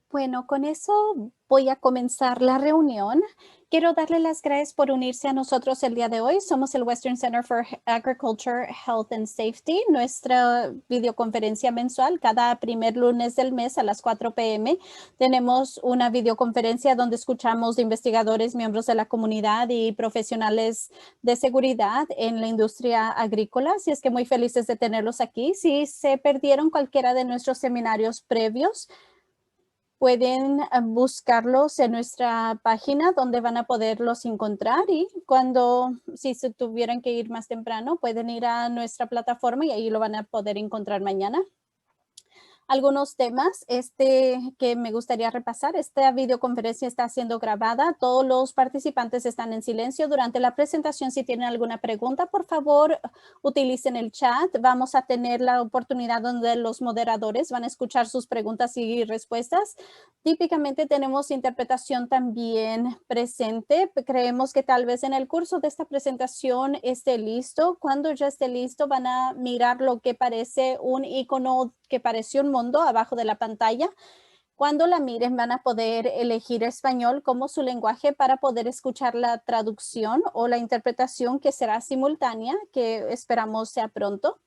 Bueno, con eso voy a comenzar la reunión. Quiero darle las gracias por unirse a nosotros el día de hoy. Somos el Western Center for Agriculture, Health and Safety. Nuestra videoconferencia mensual, cada primer lunes del mes a las 4 p.m. Tenemos una videoconferencia donde escuchamos de investigadores, miembros de la comunidad y profesionales de seguridad en la industria agrícola. Así es que muy felices de tenerlos aquí. Si se perdieron cualquiera de nuestros seminarios previos, pueden buscarlos en nuestra página donde van a poderlos encontrar y si se tuvieran que ir más temprano, pueden ir a nuestra plataforma y ahí lo van a poder encontrar mañana. Algunos temas que me gustaría repasar. Esta videoconferencia está siendo grabada. Todos los participantes están en silencio durante la presentación. Si tienen alguna pregunta, por favor, utilicen el chat. Vamos a tener la oportunidad donde los moderadores van a escuchar sus preguntas y respuestas. Típicamente tenemos interpretación también presente. Creemos que tal vez en el curso de esta presentación esté listo. Cuando ya esté listo, van a mirar lo que parece un icono que parece un mundo abajo de la pantalla. Cuando la miren, van a poder elegir español como su lenguaje para poder escuchar la traducción o la interpretación que será simultánea, que esperamos sea pronto.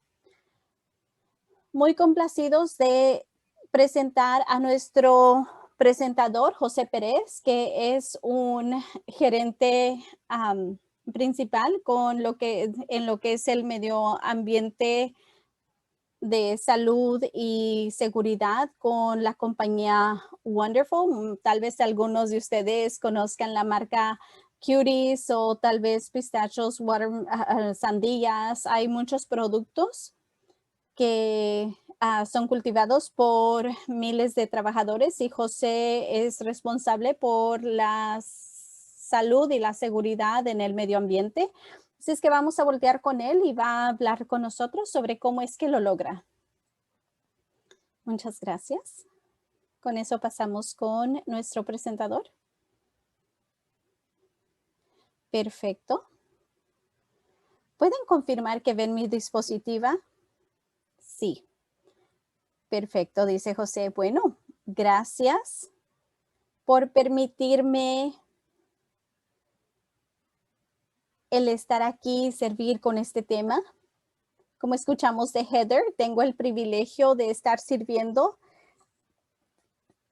Muy complacidos de presentar a nuestro presentador, José Pérez, que es un gerente principal en lo que es el medio ambiente de salud y seguridad con la compañía Wonderful. Tal vez algunos de ustedes conozcan la marca Cuties o tal vez pistachos, sandías. Hay muchos productos que son cultivados por miles de trabajadores y José es responsable por la salud y la seguridad en el medio ambiente. Así es que vamos a voltear con él y va a hablar con nosotros sobre cómo es que lo logra. Muchas gracias. Con eso pasamos con nuestro presentador. Perfecto. ¿Pueden confirmar que ven mi dispositiva? Sí. Perfecto, dice José. Bueno, gracias por permitirme el estar aquí y servir con este tema. Como escuchamos de Heather, tengo el privilegio de estar sirviendo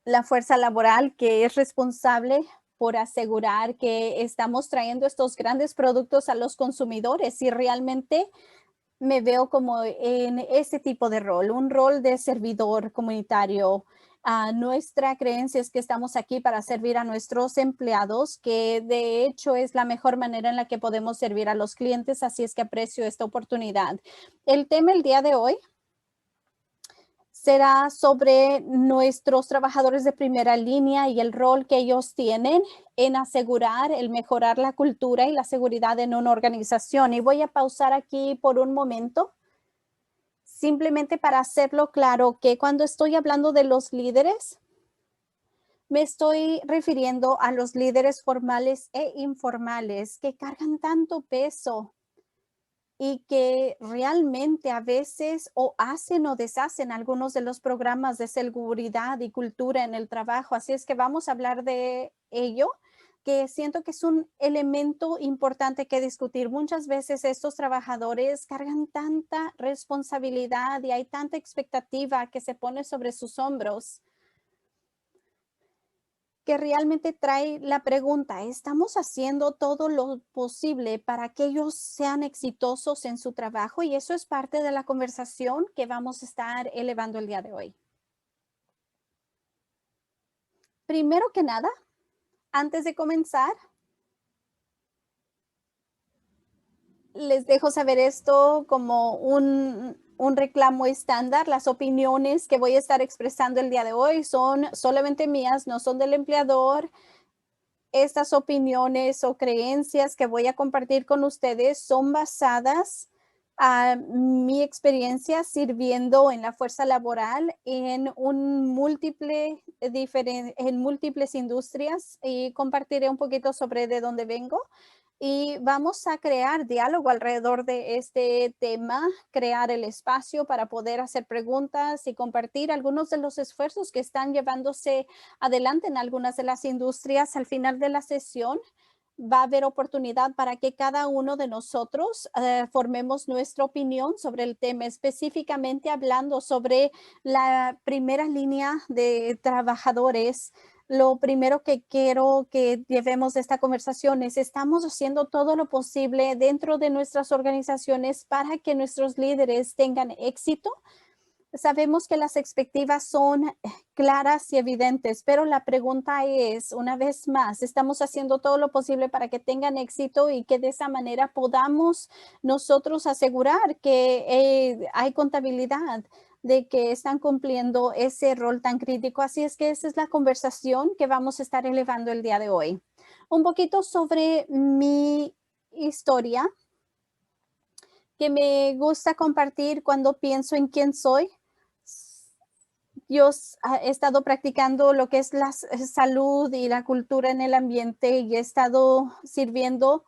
la fuerza laboral que es responsable por asegurar que estamos trayendo estos grandes productos a los consumidores y realmente me veo como en este tipo de rol, un rol de servidor comunitario. Nuestra creencia es que estamos aquí para servir a nuestros empleados, que de hecho es la mejor manera en la que podemos servir a los clientes, así es que aprecio esta oportunidad. El tema el día de hoy será sobre nuestros trabajadores de primera línea y el rol que ellos tienen en asegurar el mejorar la cultura y la seguridad en una organización. Y voy a pausar aquí por un momento, simplemente para hacerlo claro que cuando estoy hablando de los líderes, me estoy refiriendo a los líderes formales e informales que cargan tanto peso y que realmente a veces o hacen o deshacen algunos de los programas de seguridad y cultura en el trabajo. Así es que vamos a hablar de ello, que siento que es un elemento importante que discutir. Muchas veces estos trabajadores cargan tanta responsabilidad y hay tanta expectativa que se pone sobre sus hombros, que realmente trae la pregunta, ¿estamos haciendo todo lo posible para que ellos sean exitosos en su trabajo? Y eso es parte de la conversación que vamos a estar elevando el día de hoy. Primero que nada, antes de comenzar, les dejo saber esto como un reclamo estándar. Las opiniones que voy a estar expresando el día de hoy son solamente mías, no son del empleador. Estas opiniones o creencias que voy a compartir con ustedes son basadas a mi experiencia sirviendo en la fuerza laboral en múltiples industrias y compartiré un poquito sobre de dónde vengo. Y vamos a crear diálogo alrededor de este tema, crear el espacio para poder hacer preguntas y compartir algunos de los esfuerzos que están llevándose adelante en algunas de las industrias. Al final de la sesión va a haber oportunidad para que cada uno de nosotros formemos nuestra opinión sobre el tema, específicamente hablando sobre la primera línea de trabajadores. Lo primero que quiero que llevemos de esta conversación es, estamos haciendo todo lo posible dentro de nuestras organizaciones para que nuestros líderes tengan éxito. Sabemos que las expectativas son claras y evidentes, pero la pregunta es, una vez más, estamos haciendo todo lo posible para que tengan éxito y que de esa manera podamos nosotros asegurar que hay contabilidad de que están cumpliendo ese rol tan crítico. Así es que esa es la conversación que vamos a estar elevando el día de hoy. Un poquito sobre mi historia que me gusta compartir cuando pienso en quién soy. Yo he estado practicando lo que es la salud y la cultura en el ambiente y he estado sirviendo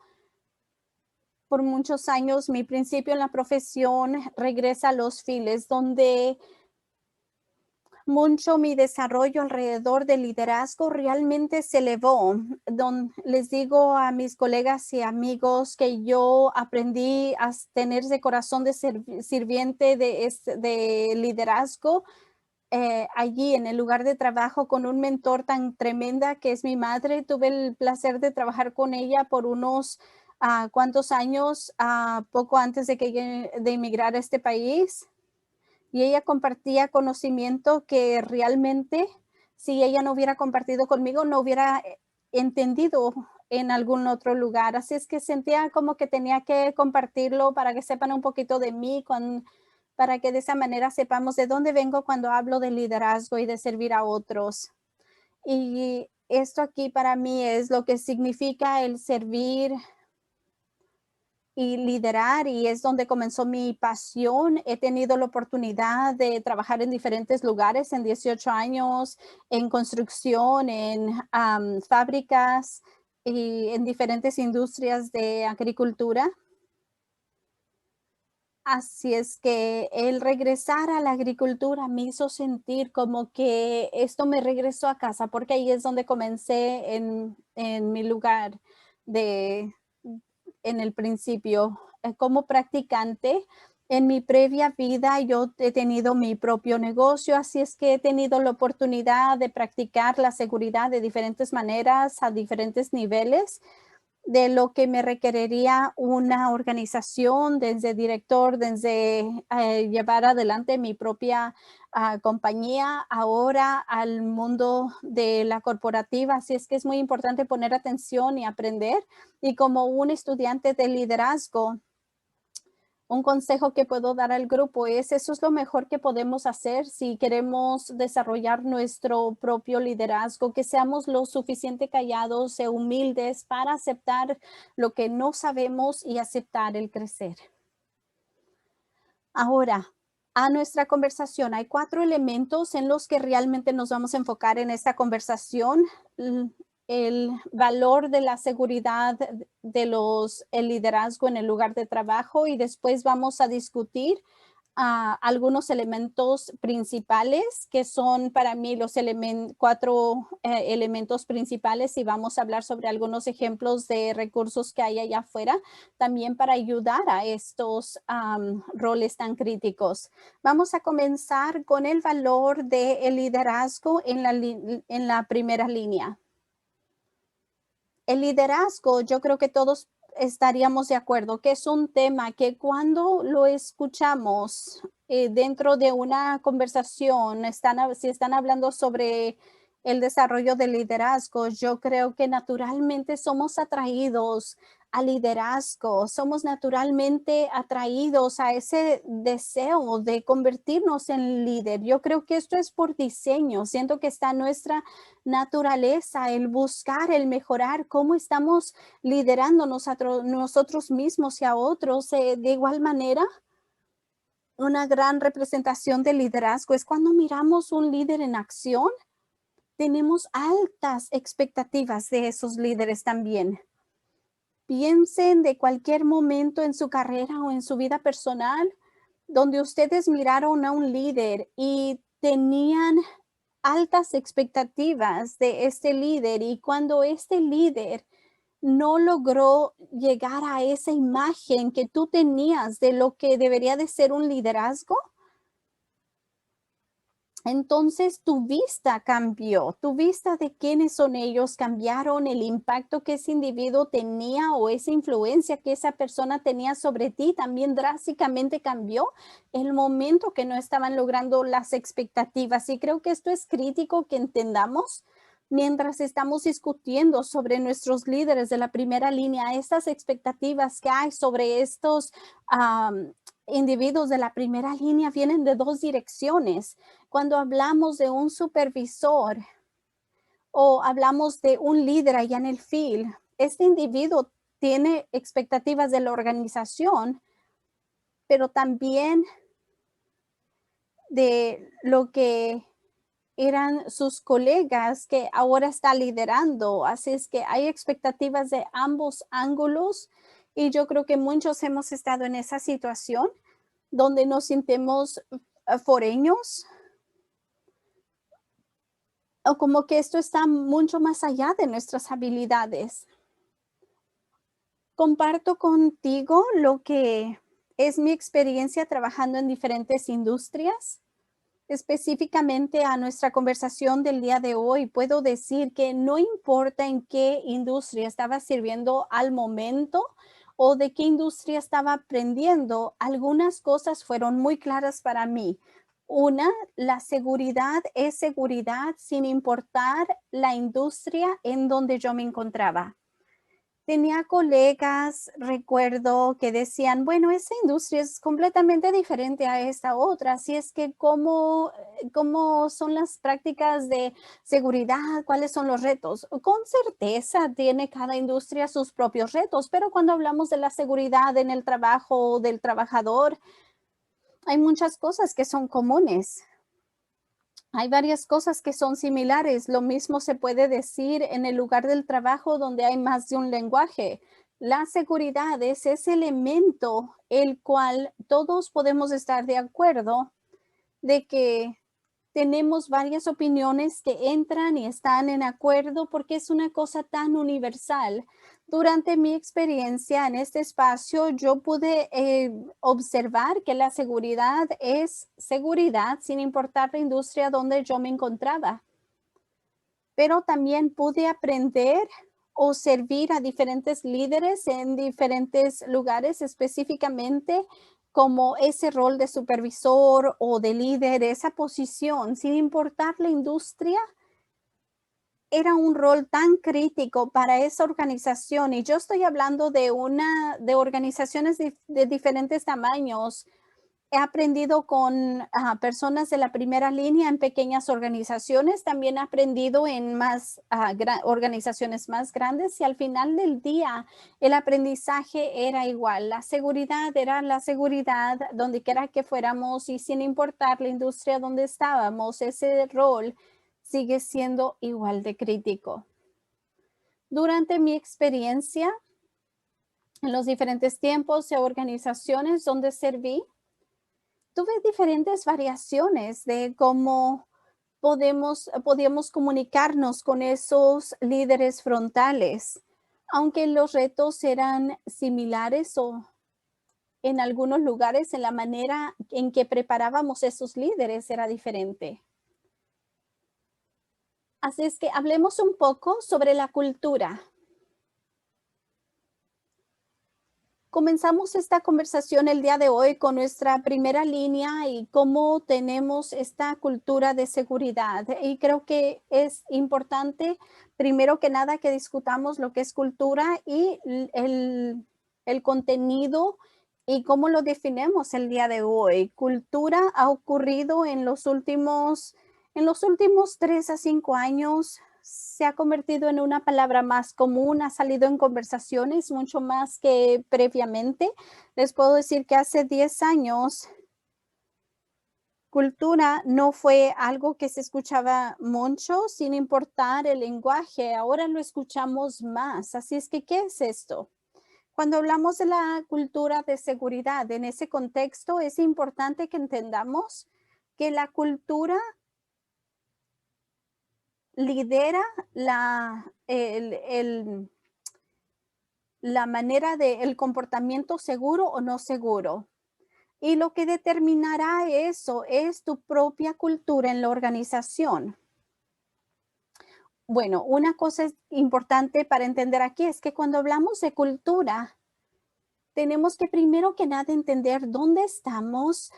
por muchos años. Mi principio en la profesión regresa a los files, donde mucho mi desarrollo alrededor del liderazgo realmente se elevó. Les digo a mis colegas y amigos que yo aprendí a tener ese corazón de sirviente de liderazgo allí en el lugar de trabajo con un mentor tan tremenda que es mi madre. Tuve el placer de trabajar con ella por unos cuantos años, poco antes de que de emigrar a este país. Y ella compartía conocimiento que realmente, si ella no hubiera compartido conmigo, no hubiera entendido en algún otro lugar. Así es que sentía como que tenía que compartirlo para que sepan un poquito de mí, para que de esa manera sepamos de dónde vengo cuando hablo de liderazgo y de servir a otros. Y esto aquí para mí es lo que significa el servir y liderar, y es donde comenzó mi pasión. He tenido la oportunidad de trabajar en diferentes lugares en 18 años, en construcción, en fábricas y en diferentes industrias de agricultura. Así es que el regresar a la agricultura me hizo sentir como que esto me regresó a casa, porque ahí es donde comencé en mi lugar de, en el principio, como practicante. En mi previa vida yo he tenido mi propio negocio, así es que he tenido la oportunidad de practicar la seguridad de diferentes maneras, a diferentes niveles de lo que me requeriría una organización, desde director, desde llevar adelante mi propia compañía, ahora al mundo de la corporativa. Así es que es muy importante poner atención y aprender. Y como un estudiante de liderazgo, un consejo que puedo dar al grupo es, eso es lo mejor que podemos hacer si queremos desarrollar nuestro propio liderazgo, que seamos lo suficiente callados e humildes para aceptar lo que no sabemos y aceptar el crecer. Ahora, a nuestra conversación, hay 4 elementos en los que realmente nos vamos a enfocar en esta conversación. El valor de la seguridad el liderazgo en el lugar de trabajo, y después vamos a discutir algunos elementos principales que son para mí los 4 elementos principales, y vamos a hablar sobre algunos ejemplos de recursos que hay allá afuera también para ayudar a estos roles tan críticos. Vamos a comenzar con el valor del liderazgo en la primera línea. El liderazgo, yo creo que todos estaríamos de acuerdo que es un tema que cuando lo escuchamos dentro de una conversación, si están hablando sobre el desarrollo del liderazgo, yo creo que naturalmente somos atraídos al liderazgo, somos naturalmente atraídos a ese deseo de convertirnos en líder. Yo creo que esto es por diseño, siento que está en nuestra naturaleza el buscar, el mejorar cómo estamos liderándonos a nosotros mismos y a otros. De igual manera, una gran representación del liderazgo es cuando miramos un líder en acción, tenemos altas expectativas de esos líderes también. piensen de cualquier momento en su carrera o en su vida personal donde ustedes miraron a un líder y tenían altas expectativas de este líder y cuando este líder no logró llegar a esa imagen que tú tenías de lo que debería de ser un liderazgo, entonces tu vista cambió, tu vista de quiénes son ellos cambiaron, el impacto que ese individuo tenía o esa influencia que esa persona tenía sobre ti también drásticamente cambió el momento que no estaban logrando las expectativas. Y creo que esto es crítico que entendamos mientras estamos discutiendo sobre nuestros líderes de la primera línea, estas expectativas que hay sobre estos individuos de la primera línea vienen de dos direcciones. Cuando hablamos de un supervisor o hablamos de un líder allá en el field, este individuo tiene expectativas de la organización, pero también de lo que eran sus colegas que ahora está liderando. Así es que hay expectativas de ambos ángulos y yo creo que muchos hemos estado en esa situación donde nos sentimos foreños o como que esto está mucho más allá de nuestras habilidades. Comparto contigo lo que es mi experiencia trabajando en diferentes industrias. Específicamente a nuestra conversación del día de hoy, puedo decir que no importa en qué industria estaba sirviendo al momento o de qué industria estaba aprendiendo, algunas cosas fueron muy claras para mí. Una, la seguridad es seguridad sin importar la industria en donde yo me encontraba. Tenía colegas, recuerdo, que decían, bueno, esa industria es completamente diferente a esta otra, así es que cómo son las prácticas de seguridad, cuáles son los retos. Con certeza tiene cada industria sus propios retos, pero cuando hablamos de la seguridad en el trabajo del trabajador, hay muchas cosas que son comunes. Hay varias cosas que son similares. Lo mismo se puede decir en el lugar del trabajo donde hay más de un lenguaje. La seguridad es ese elemento el cual todos podemos estar de acuerdo de que tenemos varias opiniones que entran y están en acuerdo porque es una cosa tan universal. Durante mi experiencia en este espacio, yo pude observar que la seguridad es seguridad sin importar la industria donde yo me encontraba. Pero también pude aprender o servir a diferentes líderes en diferentes lugares, específicamente como ese rol de supervisor o de líder, esa posición, sin importar la industria, era un rol tan crítico para esa organización. Y yo estoy hablando de organizaciones de diferentes tamaños. He aprendido con personas de la primera línea en pequeñas organizaciones, también he aprendido en más organizaciones más grandes y al final del día el aprendizaje era igual. La seguridad era la seguridad donde quiera que fuéramos y sin importar la industria donde estábamos, ese rol sigue siendo igual de crítico. Durante mi experiencia en los diferentes tiempos y organizaciones donde serví, tuve diferentes variaciones de cómo podíamos comunicarnos con esos líderes frontales, aunque los retos eran similares o en algunos lugares en la manera en que preparábamos esos líderes era diferente. Así es que hablemos un poco sobre la cultura. Comenzamos esta conversación el día de hoy con nuestra primera línea y cómo tenemos esta cultura de seguridad. Y creo que es importante, primero que nada, que discutamos lo que es cultura y el contenido y cómo lo definimos el día de hoy. Cultura ha ocurrido en los últimos 3 a 5 años. Se ha convertido en una palabra más común, ha salido en conversaciones mucho más que previamente. Les puedo decir que hace 10 años, cultura no fue algo que se escuchaba mucho, sin importar el lenguaje. Ahora lo escuchamos más. Así es que, ¿qué es esto? Cuando hablamos de la cultura de seguridad, en ese contexto es importante que entendamos que la cultura lidera la manera del comportamiento seguro o no seguro. Y lo que determinará eso es tu propia cultura en la organización. Bueno, una cosa importante para entender aquí es que cuando hablamos de cultura, tenemos que primero que nada entender dónde estamos,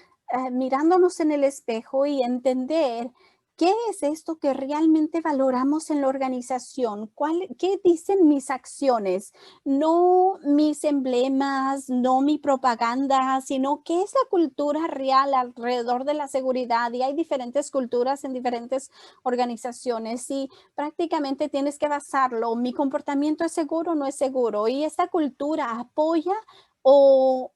mirándonos en el espejo y entender qué es esto que realmente valoramos en la organización, qué dicen mis acciones, no mis emblemas, no mi propaganda, sino qué es la cultura real alrededor de la seguridad. Y hay diferentes culturas en diferentes organizaciones y prácticamente tienes que basarlo. Mi comportamiento es seguro o no es seguro. Y esta cultura apoya o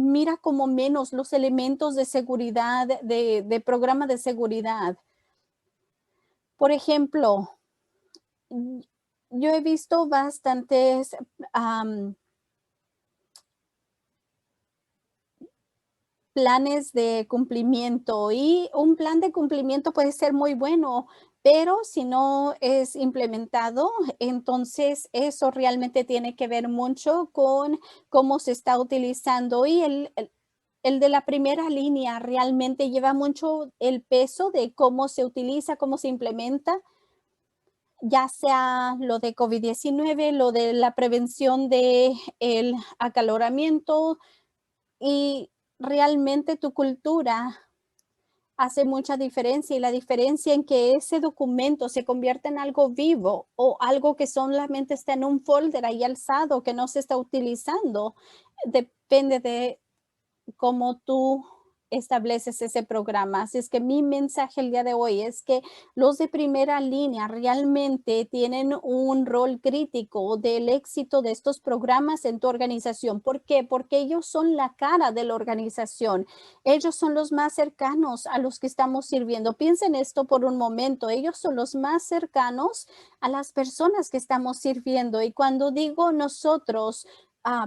mira como menos los elementos de seguridad, de programa de seguridad. Por ejemplo, yo he visto bastantes planes de cumplimiento y un plan de cumplimiento puede ser muy bueno, pero si no es implementado, entonces eso realmente tiene que ver mucho con cómo se está utilizando y el de la primera línea realmente lleva mucho el peso de cómo se utiliza, cómo se implementa, ya sea lo de COVID-19, lo de la prevención del acaloramiento y realmente tu cultura hace mucha diferencia y la diferencia en que ese documento se convierte en algo vivo o algo que solamente está en un folder ahí alzado que no se está utilizando, depende de cómo tú estableces ese programa. Así es que mi mensaje el día de hoy es que los de primera línea realmente tienen un rol crítico del éxito de estos programas en tu organización. ¿Por qué? Porque ellos son la cara de la organización. Ellos son los más cercanos a los que estamos sirviendo. Piensen esto por un momento. Ellos son los más cercanos a las personas que estamos sirviendo. Y cuando digo nosotros,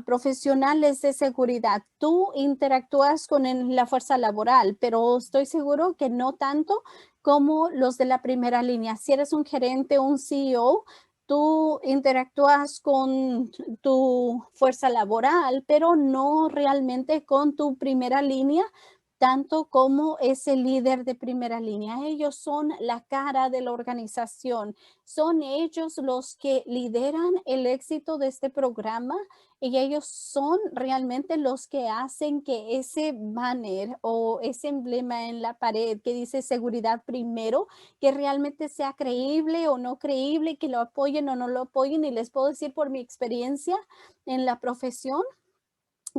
profesionales de seguridad. Tú interactúas con la fuerza laboral, pero estoy seguro que no tanto como los de la primera línea. Si eres un gerente, un CEO, tú interactúas con tu fuerza laboral, pero no realmente con tu primera línea, tanto como ese líder de primera línea. Ellos son la cara de la organización. Son ellos los que lideran el éxito de este programa y ellos son realmente los que hacen que ese banner o ese emblema en la pared que dice seguridad primero, que realmente sea creíble o no creíble, que lo apoyen o no lo apoyen. Y les puedo decir por mi experiencia en la profesión,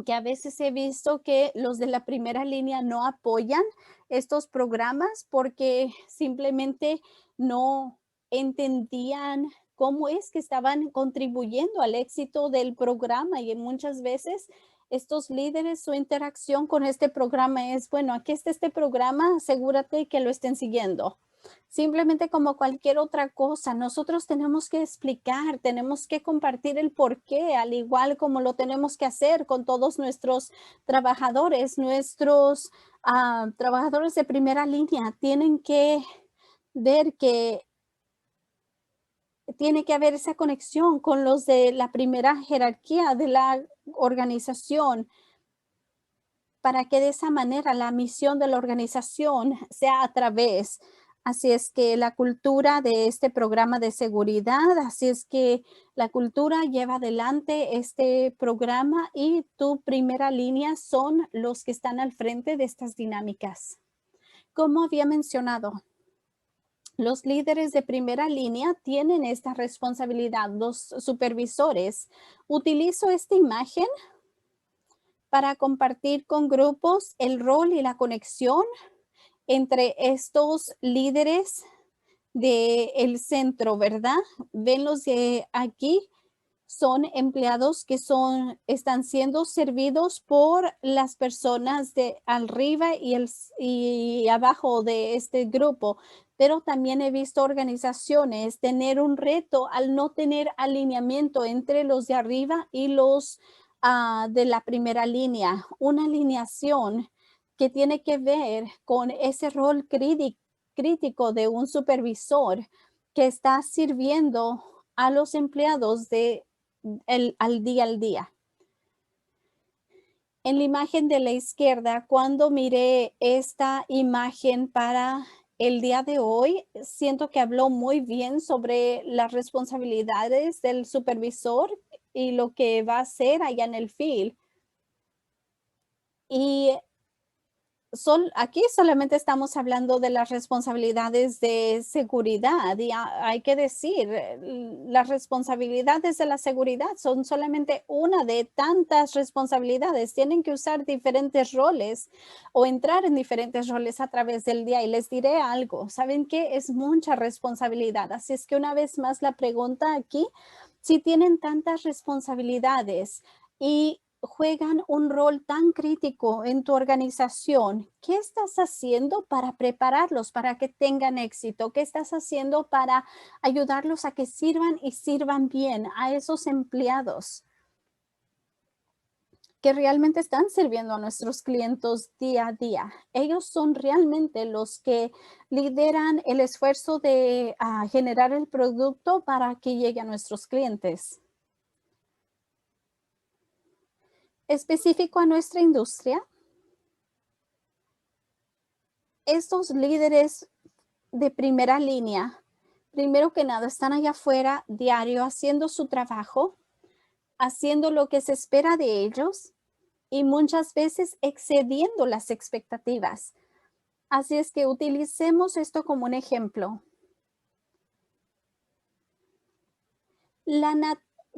que a veces he visto que los de la primera línea no apoyan estos programas porque simplemente no entendían cómo es que estaban contribuyendo al éxito del programa y muchas veces estos líderes, su interacción con este programa es, bueno, aquí está este programa, asegúrate que lo estén siguiendo. Simplemente como cualquier otra cosa, nosotros tenemos que explicar, tenemos que compartir el por qué, al igual como lo tenemos que hacer con todos nuestros trabajadores. Nuestros trabajadores de primera línea tienen que ver que tiene que haber esa conexión con los de la primera jerarquía de la organización para que de esa manera la misión de la organización sea a través. Así es que la cultura de este programa de seguridad, así es que la cultura lleva adelante este programa y tu primera línea son los que están al frente de estas dinámicas. Como había mencionado, los líderes de primera línea tienen esta responsabilidad, los supervisores. Utilizo esta imagen para compartir con grupos el rol y la conexión entre estos líderes del centro, ¿verdad? Ven los de aquí, son empleados que están siendo servidos por las personas de arriba y abajo de este grupo. pero también he visto organizaciones tener un reto al no tener alineamiento entre los de arriba y los de la primera línea, una alineación que tiene que ver con ese rol crítico de un supervisor que está sirviendo a los empleados al día. En la imagen de la izquierda, cuando miré esta imagen para el día de hoy, siento que habló muy bien sobre las responsabilidades del supervisor y lo que va a hacer allá en el field. Y aquí solamente estamos hablando de las responsabilidades de seguridad y hay que decir, las responsabilidades de la seguridad son solamente una de tantas responsabilidades. Tienen que usar diferentes roles o entrar en diferentes roles a través del día. Y les diré algo, ¿saben qué? Es mucha responsabilidad. Así es que una vez más la pregunta aquí, si tienen tantas responsabilidades y juegan un rol tan crítico en tu organización, ¿qué estás haciendo para prepararlos para que tengan éxito? ¿Qué estás haciendo para ayudarlos a que sirvan y sirvan bien a esos empleados que realmente están sirviendo a nuestros clientes día a día? Ellos son realmente los que lideran el esfuerzo de generar el producto para que llegue a nuestros clientes. Específico a nuestra industria, estos líderes de primera línea, primero que nada, están allá afuera diario haciendo su trabajo, haciendo lo que se espera de ellos y muchas veces excediendo las expectativas. Así es que utilicemos esto como un ejemplo. La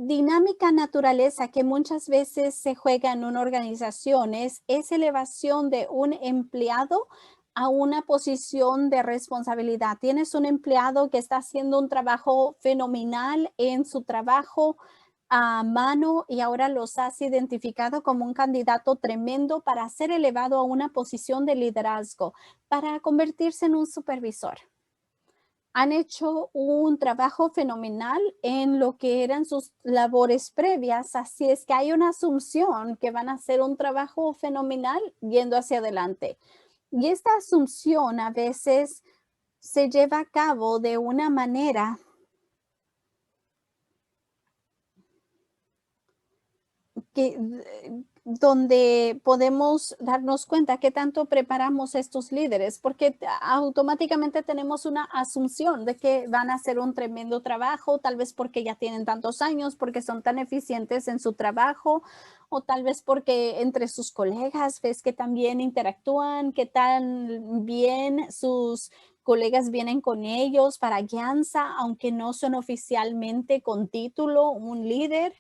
dinámica naturaleza que muchas veces se juega en una organización es elevación de un empleado a una posición de responsabilidad. Tienes un empleado que está haciendo un trabajo fenomenal en su trabajo a mano y ahora los has identificado como un candidato tremendo para ser elevado a una posición de liderazgo, para convertirse en un supervisor. Han hecho un trabajo fenomenal en lo que eran sus labores previas, así es que hay una asunción que van a hacer un trabajo fenomenal yendo hacia adelante. Y esta asunción a veces se lleva a cabo de una manera que donde podemos darnos cuenta qué tanto preparamos estos líderes, porque automáticamente tenemos una asunción de que van a hacer un tremendo trabajo, tal vez porque ya tienen tantos años, porque son tan eficientes en su trabajo, o tal vez porque entre sus colegas ves que también interactúan, que tan bien sus colegas vienen con ellos para guianza, aunque no son oficialmente con título un líder.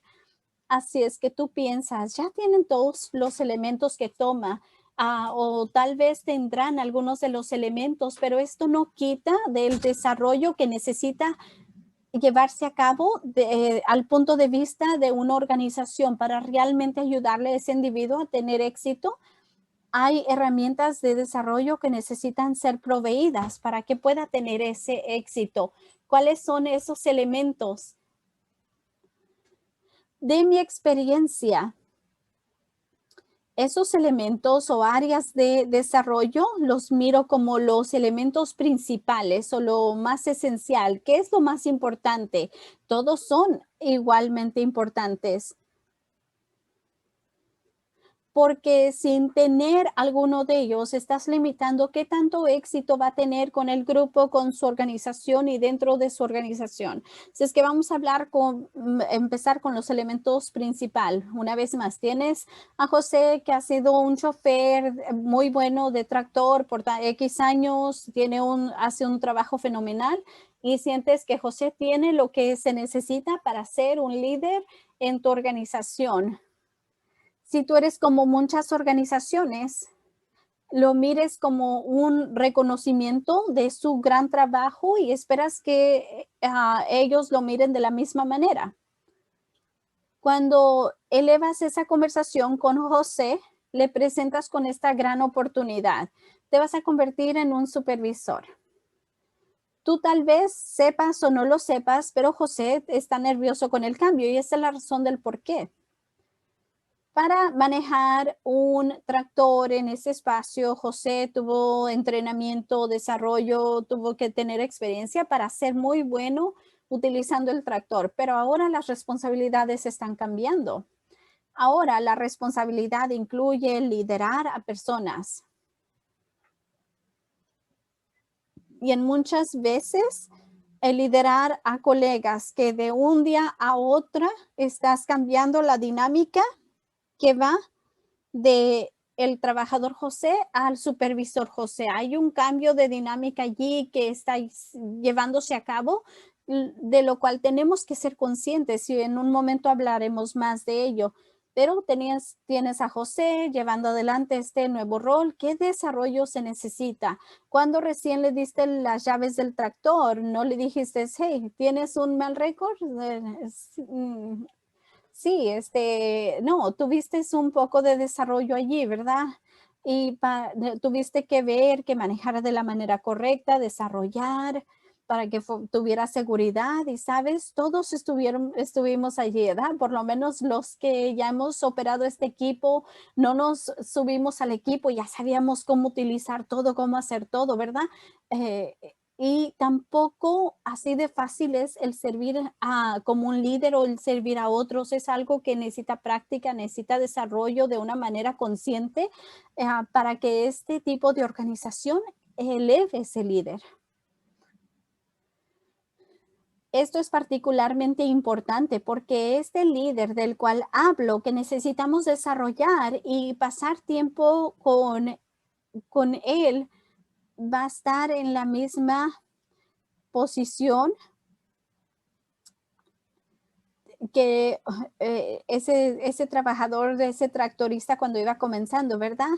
Así es que tú piensas, ya tienen todos los elementos que toma, o tal vez tendrán algunos de los elementos, pero esto no quita del desarrollo que necesita llevarse a cabo al punto de vista de una organización para realmente ayudarle a ese individuo a tener éxito. Hay herramientas de desarrollo que necesitan ser proveídas para que pueda tener ese éxito. ¿Cuáles son esos elementos? De mi experiencia, esos elementos o áreas de desarrollo los miro como los elementos principales o lo más esencial. ¿Qué es lo más importante? Todos son igualmente importantes, porque sin tener alguno de ellos estás limitando qué tanto éxito va a tener con el grupo, con su organización y dentro de su organización. Si es que vamos a empezar con los elementos principales. Una vez más, tienes a José, que ha sido un chofer muy bueno de tractor por X años, hace un trabajo fenomenal y sientes que José tiene lo que se necesita para ser un líder en tu organización. Si tú eres como muchas organizaciones, lo mires como un reconocimiento de su gran trabajo y esperas que ellos lo miren de la misma manera. Cuando elevas esa conversación con José, le presentas con esta gran oportunidad. Te vas a convertir en un supervisor. Tú tal vez sepas o no lo sepas, pero José está nervioso con el cambio y esa es la razón del por qué. Para manejar un tractor en ese espacio, José tuvo entrenamiento, desarrollo, tuvo que tener experiencia para ser muy bueno utilizando el tractor, pero ahora las responsabilidades están cambiando. Ahora la responsabilidad incluye liderar a personas. Y en muchas veces el liderar a colegas que de un día a otro estás cambiando la dinámica que va de el trabajador José al supervisor José. Hay un cambio de dinámica allí que está llevándose a cabo, de lo cual tenemos que ser conscientes y en un momento hablaremos más de ello. Pero tienes a José llevando adelante este nuevo rol. ¿Qué desarrollo se necesita? Cuando recién le diste las llaves del tractor, no le dijiste, hey, ¿tienes un mal récord? Sí, no, tuviste un poco de desarrollo allí, ¿verdad? Y tuviste que ver, que manejar de la manera correcta, desarrollar para que tuviera seguridad y, ¿sabes? Todos estuvimos allí, ¿verdad? Por lo menos los que ya hemos operado este equipo, no nos subimos al equipo, ya sabíamos cómo utilizar todo, cómo hacer todo, ¿verdad? Eh, y tampoco así de fácil es el servir como un líder o el servir a otros. Es algo que necesita práctica, necesita desarrollo de una manera consciente para que este tipo de organización eleve ese líder. Esto es particularmente importante porque este líder del cual hablo, que necesitamos desarrollar y pasar tiempo con él, va a estar en la misma posición que ese trabajador, de ese tractorista cuando iba comenzando, ¿verdad?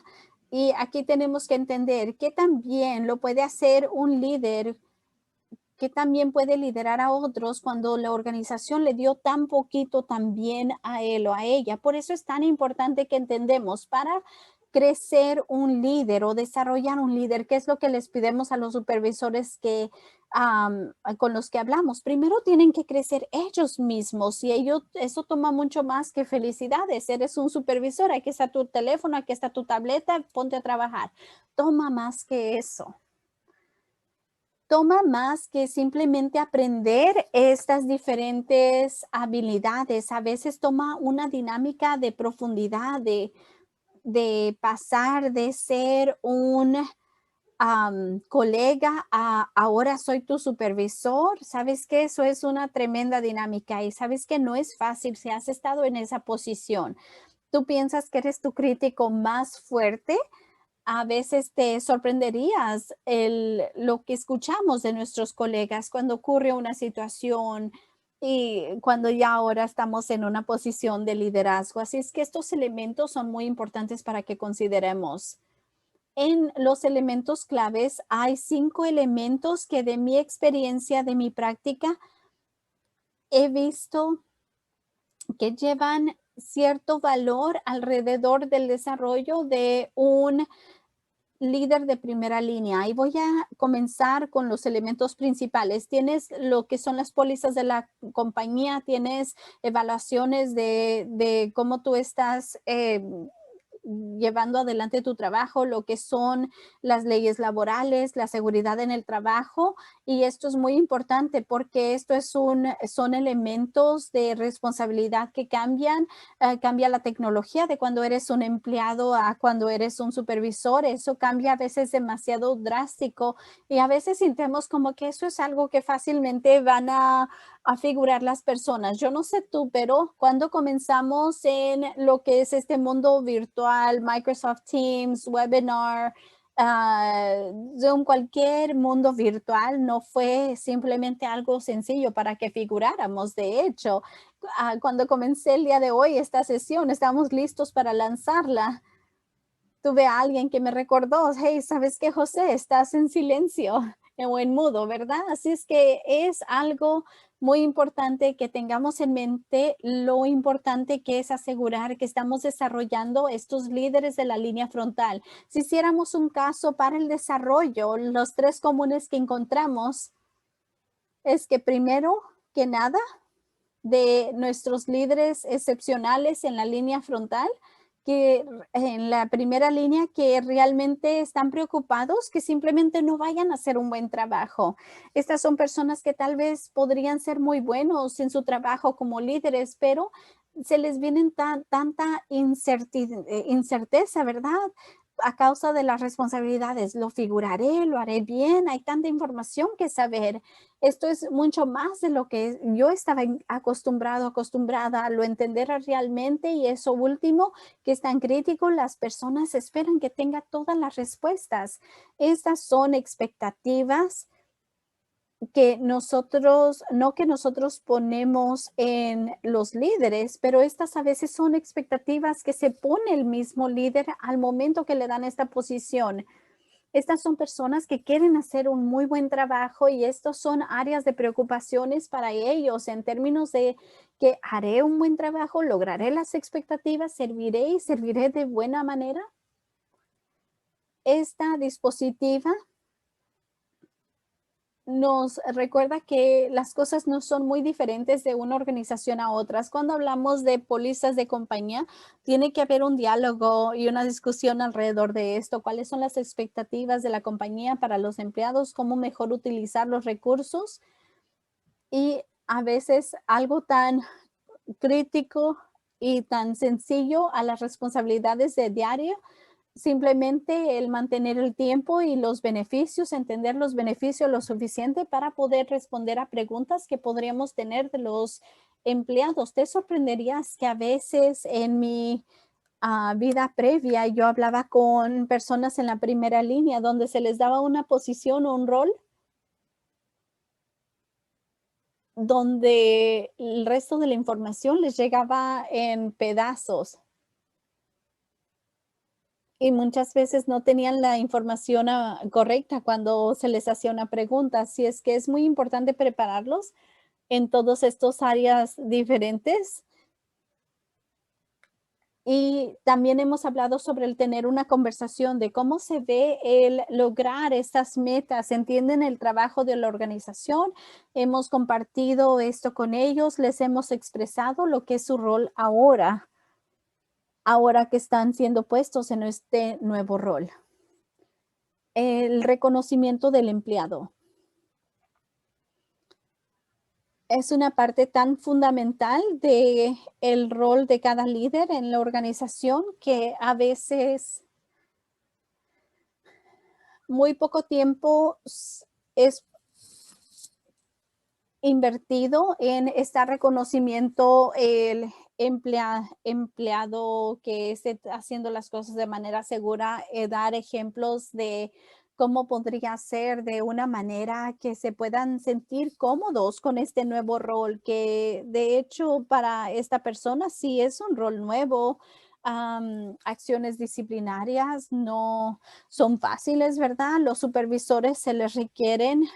Y aquí tenemos que entender que también lo puede hacer un líder, que también puede liderar a otros cuando la organización le dio tan poquito también a él o a ella. Por eso es tan importante que entendemos para crecer un líder o desarrollar un líder, qué es lo que les pidemos a los supervisores con los que hablamos. Primero tienen que crecer ellos mismos y eso toma mucho más que felicidades. Eres un supervisor, aquí está tu teléfono, aquí está tu tableta, ponte a trabajar. Toma más que eso. Toma más que simplemente aprender estas diferentes habilidades. A veces toma una dinámica de profundidad, de pasar de ser un colega a ahora soy tu supervisor. Sabes que eso es una tremenda dinámica y sabes que no es fácil si has estado en esa posición. Tú piensas que eres tu crítico más fuerte. A veces te sorprenderías lo que escuchamos de nuestros colegas cuando ocurre una situación y cuando ya ahora estamos en una posición de liderazgo. Así es que estos elementos son muy importantes para que consideremos. En los elementos claves hay 5 elementos que de mi experiencia, de mi práctica, he visto que llevan cierto valor alrededor del desarrollo de un líder de primera línea. Y voy a comenzar con los elementos principales. Tienes lo que son las pólizas de la compañía, tienes evaluaciones de cómo tú estás llevando adelante tu trabajo, lo que son las leyes laborales, la seguridad en el trabajo. Y esto es muy importante porque son elementos de responsabilidad que cambian. Cambia la tecnología de cuando eres un empleado a cuando eres un supervisor. Eso cambia a veces demasiado drástico y a veces sentimos como que eso es algo que fácilmente van a figurar las personas. Yo no sé tú, pero cuando comenzamos en lo que es este mundo virtual, Microsoft Teams, webinar, Zoom, cualquier mundo virtual, no fue simplemente algo sencillo para que figuráramos. De hecho, cuando comencé el día de hoy esta sesión, estábamos listos para lanzarla. Tuve a alguien que me recordó, hey, ¿sabes qué, José? Estás en silencio o en mudo, ¿verdad? Así es que es algo muy importante que tengamos en mente lo importante que es asegurar que estamos desarrollando estos líderes de la línea frontal. Si hiciéramos un caso para el desarrollo, los 3 comunes que encontramos es que primero que nada, de nuestros líderes excepcionales en la línea frontal, que en la primera línea que realmente están preocupados, que simplemente no vayan a hacer un buen trabajo. Estas son personas que tal vez podrían ser muy buenos en su trabajo como líderes, pero se les viene tanta incerteza, ¿verdad? A causa de las responsabilidades, lo figuraré, lo haré bien, hay tanta información que saber. Esto es mucho más de lo que yo estaba acostumbrada, lo entenderá realmente, y eso último que es tan crítico, las personas esperan que tenga todas las respuestas. Estas son expectativas que nosotros ponemos en los líderes, pero estas a veces son expectativas que se pone el mismo líder al momento que le dan esta posición. Estas son personas que quieren hacer un muy buen trabajo, y estos son áreas de preocupaciones para ellos en términos de que haré un buen trabajo, lograré las expectativas, serviré y serviré de buena manera. Esta dispositiva nos recuerda que las cosas no son muy diferentes de una organización a otras. Cuando hablamos de pólizas de compañía, tiene que haber un diálogo y una discusión alrededor de esto. ¿Cuáles son las expectativas de la compañía para los empleados? ¿Cómo mejor utilizar los recursos? Y a veces algo tan crítico y tan sencillo a las responsabilidades de diario, simplemente el mantener el tiempo y los beneficios, entender los beneficios lo suficiente para poder responder a preguntas que podríamos tener de los empleados. Te sorprenderías que a veces en mi vida previa yo hablaba con personas en la primera línea donde se les daba una posición o un rol donde el resto de la información les llegaba en pedazos, y muchas veces no tenían la información correcta cuando se les hacía una pregunta. Así es que es muy importante prepararlos en todos estos áreas diferentes. Y también hemos hablado sobre el tener una conversación de cómo se ve el lograr estas metas. Entienden el trabajo de la organización. Hemos compartido esto con ellos, les hemos expresado lo que es su rol ahora que están siendo puestos en este nuevo rol. El reconocimiento del empleado es una parte tan fundamental de el rol de cada líder en la organización, que a veces muy poco tiempo es invertido en este reconocimiento, el empleado que esté haciendo las cosas de manera segura, dar ejemplos de cómo podría ser de una manera que se puedan sentir cómodos con este nuevo rol, que de hecho para esta persona sí es un rol nuevo. Acciones disciplinarias no son fáciles, ¿verdad? Los supervisores se les requieren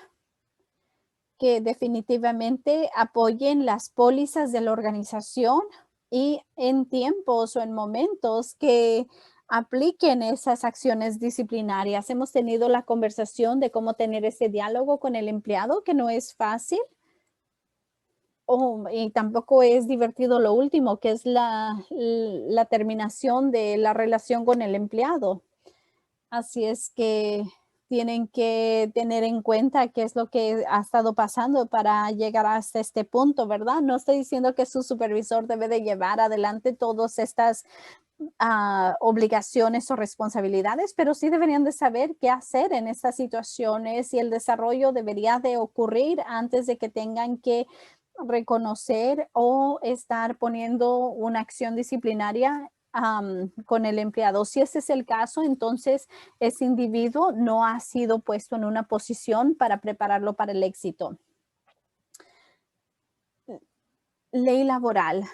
que definitivamente apoyen las pólizas de la organización, y en tiempos o en momentos que apliquen esas acciones disciplinarias. Hemos tenido la conversación de cómo tener ese diálogo con el empleado, que no es fácil. Y tampoco es divertido lo último, que es la terminación de la relación con el empleado. Así es que tienen que tener en cuenta qué es lo que ha estado pasando para llegar hasta este punto, ¿verdad? No estoy diciendo que su supervisor debe de llevar adelante todas estas obligaciones o responsabilidades, pero sí deberían de saber qué hacer en estas situaciones, y el desarrollo debería de ocurrir antes de que tengan que reconocer o estar poniendo una acción disciplinaria con el empleado. Si ese es el caso, entonces ese individuo no ha sido puesto en una posición para prepararlo para el éxito. Ley laboral.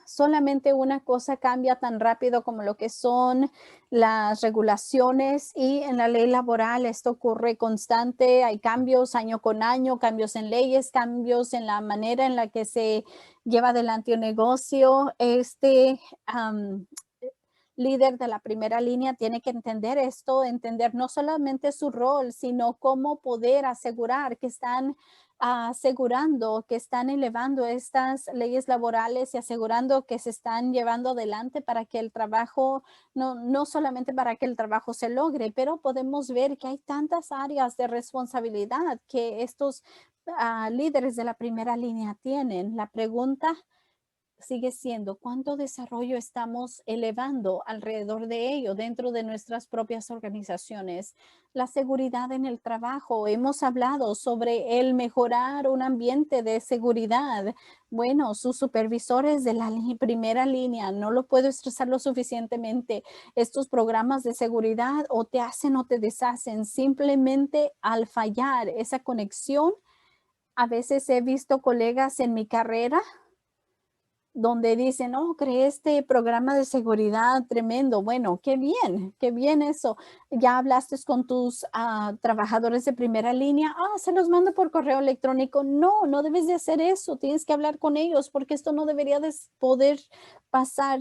Solamente una cosa cambia tan rápido como lo que son las regulaciones, y en la ley laboral esto ocurre constante. Hay cambios año con año, cambios en leyes, cambios en la manera en la que se lleva adelante un negocio. Um, líder de la primera línea tiene que entender esto, entender no solamente su rol, sino cómo poder asegurar que están asegurando que están elevando estas leyes laborales y asegurando que se están llevando adelante para que el trabajo, no solamente para que el trabajo se logre, pero podemos ver que hay tantas áreas de responsabilidad que estos líderes de la primera línea tienen. La pregunta sigue siendo cuánto desarrollo estamos elevando alrededor de ello dentro de nuestras propias organizaciones. La seguridad en el trabajo. Hemos hablado sobre el mejorar un ambiente de seguridad. Bueno, sus supervisores de la primera línea, no lo puedo estresar lo suficientemente. Estos programas de seguridad o te hacen o te deshacen. Simplemente al fallar esa conexión, a veces he visto colegas en mi carrera donde dicen, oh, creé este programa de seguridad tremendo. Bueno, qué bien eso. Ya hablaste con tus trabajadores de primera línea. Se los mando por correo electrónico. No, no debes de hacer eso. Tienes que hablar con ellos porque esto no debería de poder pasar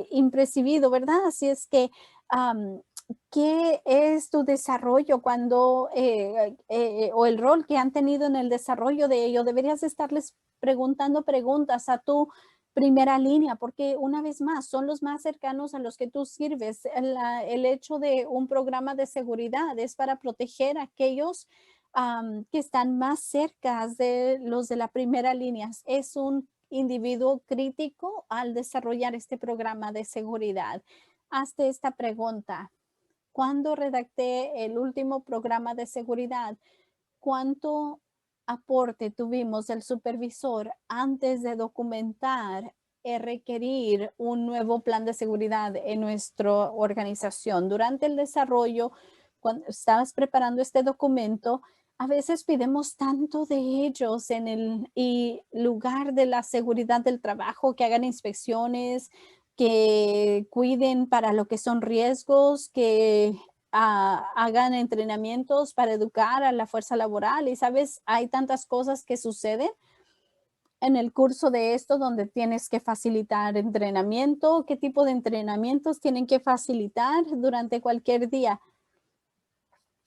impercibido, ¿verdad? Así es que, ¿qué es tu desarrollo cuando, o el rol que han tenido en el desarrollo de ello? Deberías estarles preguntando preguntas a tu primera línea, porque una vez más, son los más cercanos a los que tú sirves. El hecho de un programa de seguridad es para proteger a aquellos que están más cerca de los de la primera línea. Es un individuo crítico al desarrollar este programa de seguridad. Hazte esta pregunta. Cuando redacté el último programa de seguridad, ¿cuánto aporte tuvimos del supervisor antes de documentar y requerir un nuevo plan de seguridad en nuestra organización? Durante el desarrollo, cuando estabas preparando este documento, a veces pidemos tanto de ellos en el lugar de la seguridad del trabajo, que hagan inspecciones, que cuiden para lo que son riesgos, que hagan entrenamientos para educar a la fuerza laboral. Y sabes, hay tantas cosas que suceden en el curso de esto donde tienes que facilitar entrenamiento, qué tipo de entrenamientos tienen que facilitar durante cualquier día.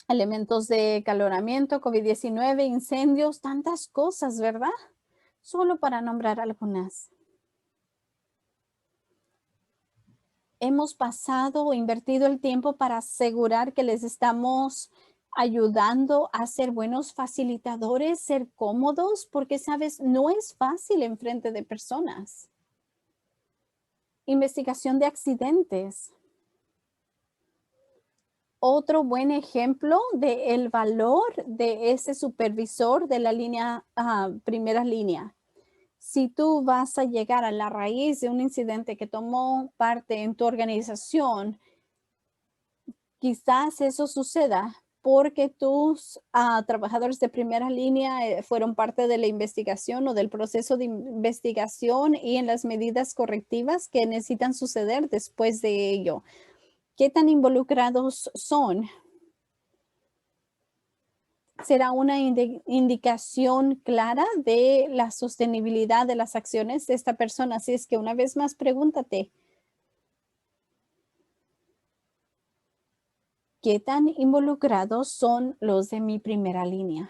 Elementos de caloramiento, COVID-19, incendios, tantas cosas, ¿verdad? Solo para nombrar algunas. Hemos pasado o invertido el tiempo para asegurar que les estamos ayudando a ser buenos facilitadores, ser cómodos, porque, sabes, no es fácil en frente de personas. Investigación de accidentes. Otro buen ejemplo del valor de ese supervisor de la línea, primera línea. Si tú vas a llegar a la raíz de un incidente que tomó parte en tu organización, quizás eso suceda porque tus trabajadores de primera línea fueron parte de la investigación o del proceso de investigación y en las medidas correctivas que necesitan suceder después de ello. ¿Qué tan involucrados son? Será una indicación clara de la sostenibilidad de las acciones de esta persona. Así es que una vez más, pregúntate, ¿qué tan involucrados son los de mi primera línea?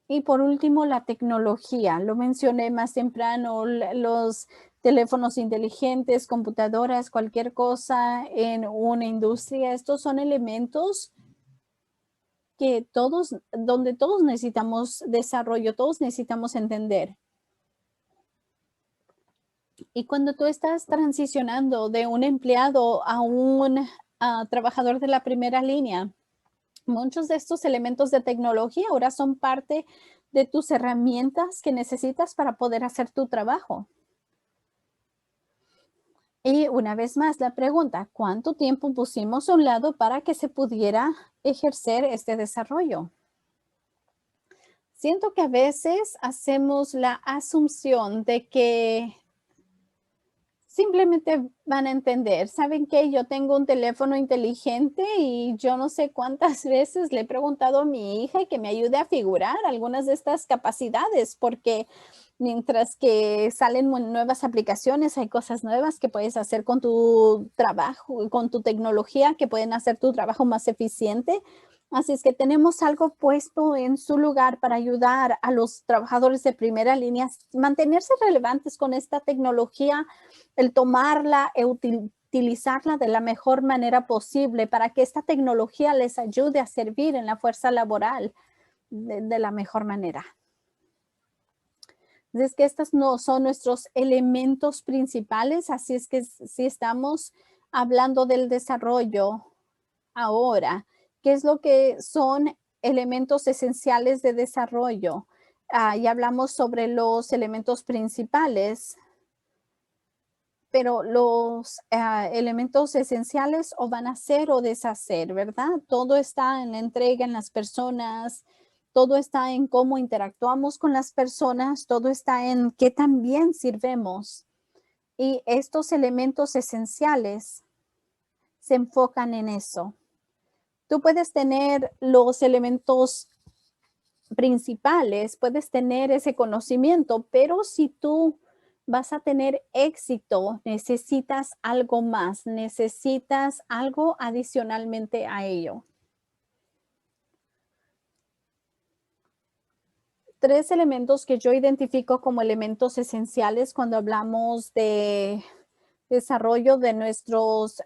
Y por último, la tecnología. Lo mencioné más temprano, los teléfonos inteligentes, computadoras, cualquier cosa en una industria. Estos son elementos que donde todos necesitamos desarrollo, todos necesitamos entender. Y cuando tú estás transicionando de un empleado a un trabajador de la primera línea, muchos de estos elementos de tecnología ahora son parte de tus herramientas que necesitas para poder hacer tu trabajo. Y una vez más la pregunta, ¿cuánto tiempo pusimos a un lado para que se pudiera ejercer este desarrollo? Siento que a veces hacemos la asunción de que simplemente van a entender. ¿Saben qué? Yo tengo un teléfono inteligente y yo no sé cuántas veces le he preguntado a mi hija que me ayude a figurar algunas de estas capacidades, porque mientras que salen nuevas aplicaciones, hay cosas nuevas que puedes hacer con tu trabajo, con tu tecnología, que pueden hacer tu trabajo más eficiente. Así es que tenemos algo puesto en su lugar para ayudar a los trabajadores de primera línea a mantenerse relevantes con esta tecnología, el tomarla e utilizarla de la mejor manera posible para que esta tecnología les ayude a servir en la fuerza laboral de la mejor manera. Es que estos no son nuestros elementos principales, así es que si estamos hablando del desarrollo ahora, ¿qué es lo que son elementos esenciales de desarrollo? Ya hablamos sobre los elementos principales, pero los elementos esenciales o van a ser o deshacer, ¿verdad? Todo está en la entrega en las personas, todo está en cómo interactuamos con las personas, todo está en qué tan bien sirvemos. Y estos elementos esenciales se enfocan en eso. Tú puedes tener los elementos principales, puedes tener ese conocimiento, pero si tú vas a tener éxito, necesitas algo más, necesitas algo adicionalmente a ello. 3 elementos que yo identifico como elementos esenciales cuando hablamos de desarrollo de nuestros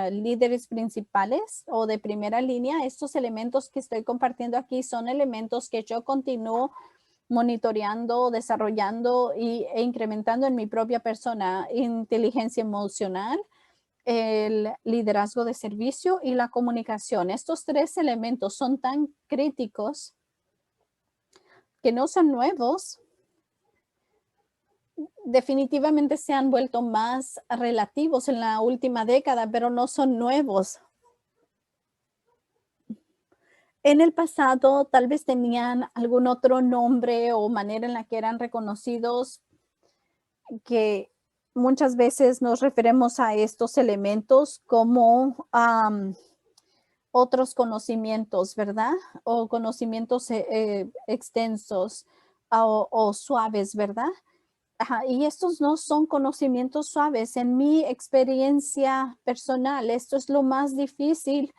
líderes principales o de primera línea. Estos elementos que estoy compartiendo aquí son elementos que yo continúo monitoreando, desarrollando e incrementando en mi propia persona: inteligencia emocional, el liderazgo de servicio y la comunicación. Estos 3 elementos son tan críticos que no son nuevos, definitivamente se han vuelto más relativos en la última década, pero no son nuevos. En el pasado tal vez tenían algún otro nombre o manera en la que eran reconocidos, que muchas veces nos referimos a estos elementos como otros conocimientos, ¿verdad? O conocimientos extensos o suaves, ¿verdad? Ajá, y estos no son conocimientos suaves. En mi experiencia personal, esto es lo más difícil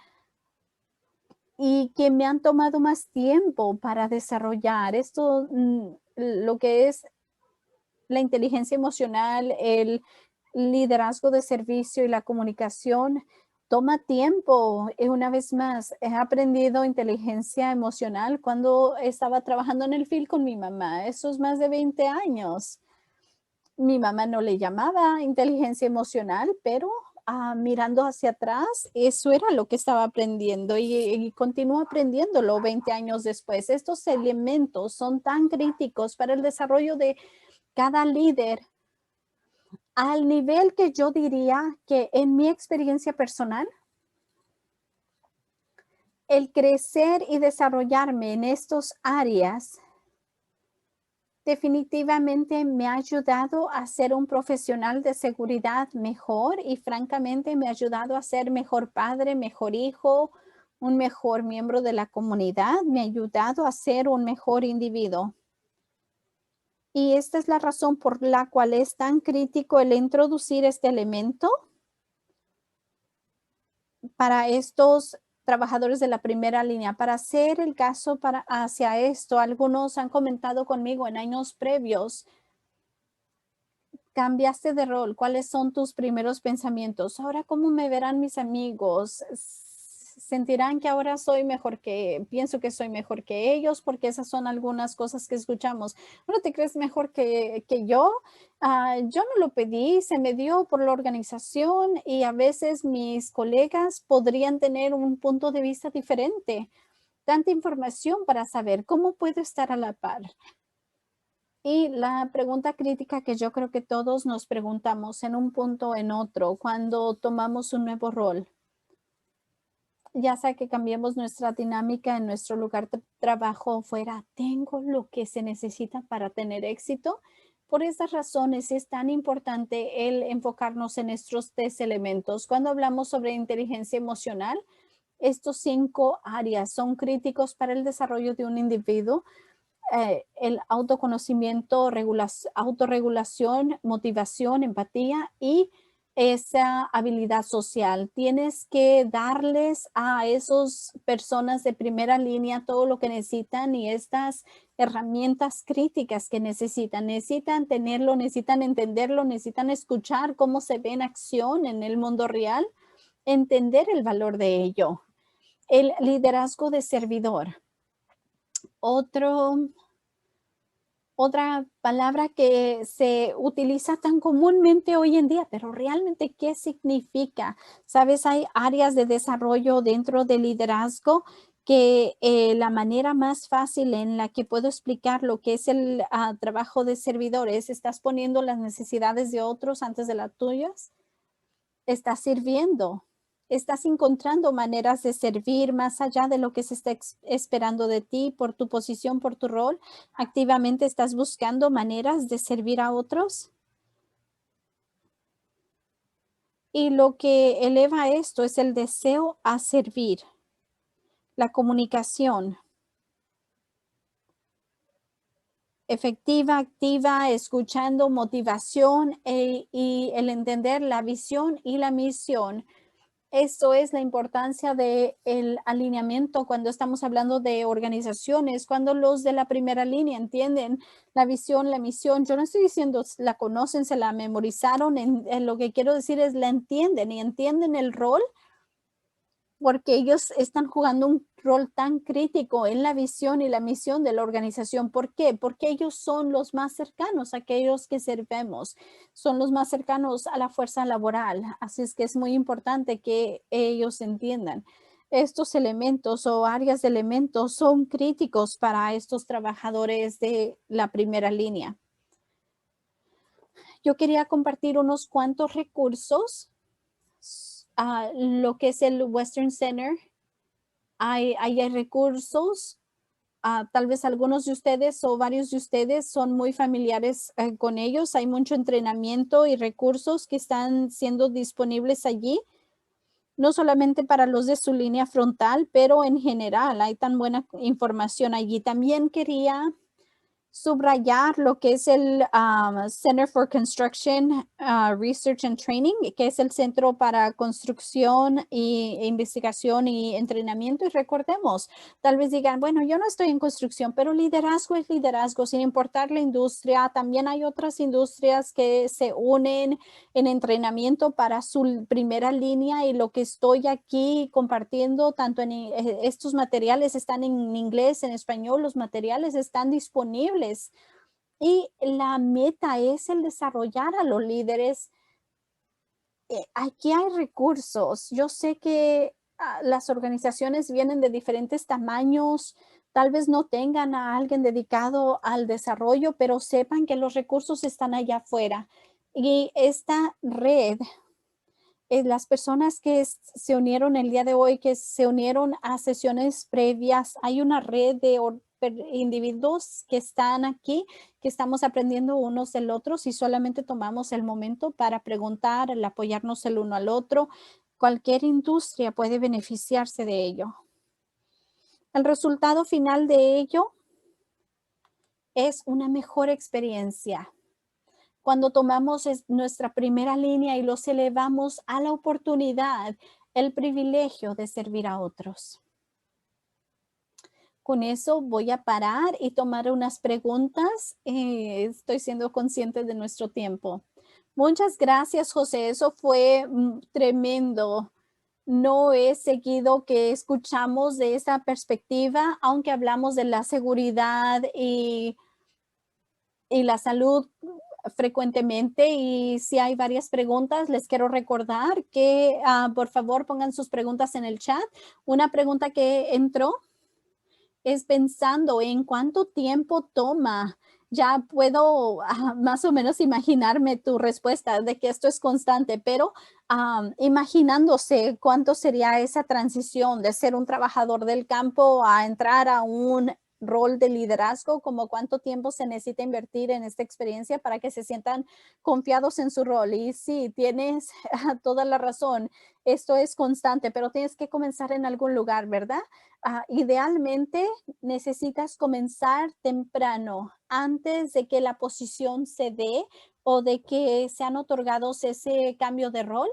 y que me han tomado más tiempo para desarrollar. Esto, lo que es la inteligencia emocional, el liderazgo de servicio y la comunicación, toma tiempo. Y una vez más, he aprendido inteligencia emocional cuando estaba trabajando en el field con mi mamá. Eso es más de 20 años. Mi mamá no le llamaba inteligencia emocional, pero mirando hacia atrás, eso era lo que estaba aprendiendo y continúo aprendiéndolo 20 años después. Estos elementos son tan críticos para el desarrollo de cada líder, al nivel que yo diría que en mi experiencia personal, el crecer y desarrollarme en estas áreas definitivamente me ha ayudado a ser un profesional de seguridad mejor y francamente me ha ayudado a ser mejor padre, mejor hijo, un mejor miembro de la comunidad, me ha ayudado a ser un mejor individuo. Y esta es la razón por la cual es tan crítico el introducir este elemento para estos trabajadores de la primera línea. Para hacer el caso hacia esto, algunos han comentado conmigo en años previos: cambiaste de rol, ¿cuáles son tus primeros pensamientos? Ahora, ¿cómo me verán mis amigos? ¿Sentirán que ahora pienso que soy mejor que ellos? Porque esas son algunas cosas que escuchamos. ¿Bueno, te crees mejor que yo? Yo no lo pedí, se me dio por la organización y a veces mis colegas podrían tener un punto de vista diferente. Tanta información para saber cómo puedo estar a la par. Y la pregunta crítica que yo creo que todos nos preguntamos en un punto o en otro cuando tomamos un nuevo rol, ya sea que cambiemos nuestra dinámica en nuestro lugar de trabajo fuera, ¿tengo lo que se necesita para tener éxito? Por esas razones es tan importante el enfocarnos en estos 3 elementos. Cuando hablamos sobre inteligencia emocional, estos 5 áreas son críticos para el desarrollo de un individuo. El autoconocimiento, autorregulación, motivación, empatía y esa habilidad social. Tienes que darles a esas personas de primera línea todo lo que necesitan y estas herramientas críticas que necesitan. Necesitan tenerlo, necesitan entenderlo, necesitan escuchar cómo se ve en acción en el mundo real, entender el valor de ello. El liderazgo de servidor. Otra palabra que se utiliza tan comúnmente hoy en día, pero realmente, ¿qué significa? Sabes, hay áreas de desarrollo dentro del liderazgo que la manera más fácil en la que puedo explicar lo que es el trabajo de servidores, estás poniendo las necesidades de otros antes de las tuyas, estás sirviendo. Estás encontrando maneras de servir más allá de lo que se está esperando de ti por tu posición, por tu rol. Activamente estás buscando maneras de servir a otros. Y lo que eleva esto es el deseo a servir, la comunicación efectiva, activa, escuchando, motivación y el entender la visión y la misión. Eso es la importancia del alineamiento cuando estamos hablando de organizaciones, cuando los de la primera línea entienden la visión, la misión. Yo no estoy diciendo la conocen, se la memorizaron, lo que quiero decir es la entienden y entienden el rol porque ellos están jugando un rol tan crítico en la visión y la misión de la organización. ¿Por qué? Porque ellos son los más cercanos a aquellos que servemos, son los más cercanos a la fuerza laboral. Así es que es muy importante que ellos entiendan. Estos elementos o áreas de elementos son críticos para estos trabajadores de la primera línea. Yo quería compartir unos cuantos recursos. Lo que es el Western Center. Hay recursos. Tal vez algunos de ustedes o varios de ustedes son muy familiares con ellos. Hay mucho entrenamiento y recursos que están siendo disponibles allí, no solamente para los de su línea frontal, pero en general hay tan buena información allí. También quería subrayar lo que es el Center for Construction Research and Training, que es el Centro para Construcción e Investigación y Entrenamiento. Y recordemos, tal vez digan, bueno, yo no estoy en construcción, pero liderazgo es liderazgo, sin importar la industria. También hay otras industrias que se unen en entrenamiento para su primera línea y lo que estoy aquí compartiendo, tanto en estos materiales están en inglés, en español, los materiales están disponibles. Y la meta es el desarrollar a los líderes. Aquí hay recursos. Yo sé que las organizaciones vienen de diferentes tamaños, tal vez no tengan a alguien dedicado al desarrollo, pero sepan que los recursos están allá afuera. Y esta red, las personas que se unieron el día de hoy, que se unieron a sesiones previas, hay una red de individuos que están aquí, que estamos aprendiendo unos del otro y solamente tomamos el momento para preguntar, el apoyarnos el uno al otro. Cualquier industria puede beneficiarse de ello. El resultado final de ello es una mejor experiencia. Cuando tomamos nuestra primera línea y los elevamos a la oportunidad, el privilegio de servir a otros. Con eso voy a parar y tomar unas preguntas. Estoy siendo consciente de nuestro tiempo. Muchas gracias, José. Eso fue tremendo. No es seguido que escuchamos de esa perspectiva, aunque hablamos de la seguridad y la salud frecuentemente. Y si hay varias preguntas, les quiero recordar que por favor pongan sus preguntas en el chat. Una pregunta que entró es pensando en cuánto tiempo toma. Ya puedo más o menos imaginarme tu respuesta de que esto es constante, pero imaginándose cuánto sería esa transición de ser un trabajador del campo a entrar a un rol de liderazgo, como cuánto tiempo se necesita invertir en esta experiencia para que se sientan confiados en su rol. Y sí, tienes toda la razón. Esto es constante, pero tienes que comenzar en algún lugar, ¿verdad? Idealmente necesitas comenzar temprano, antes de que la posición se dé o de que sean otorgados ese cambio de rol.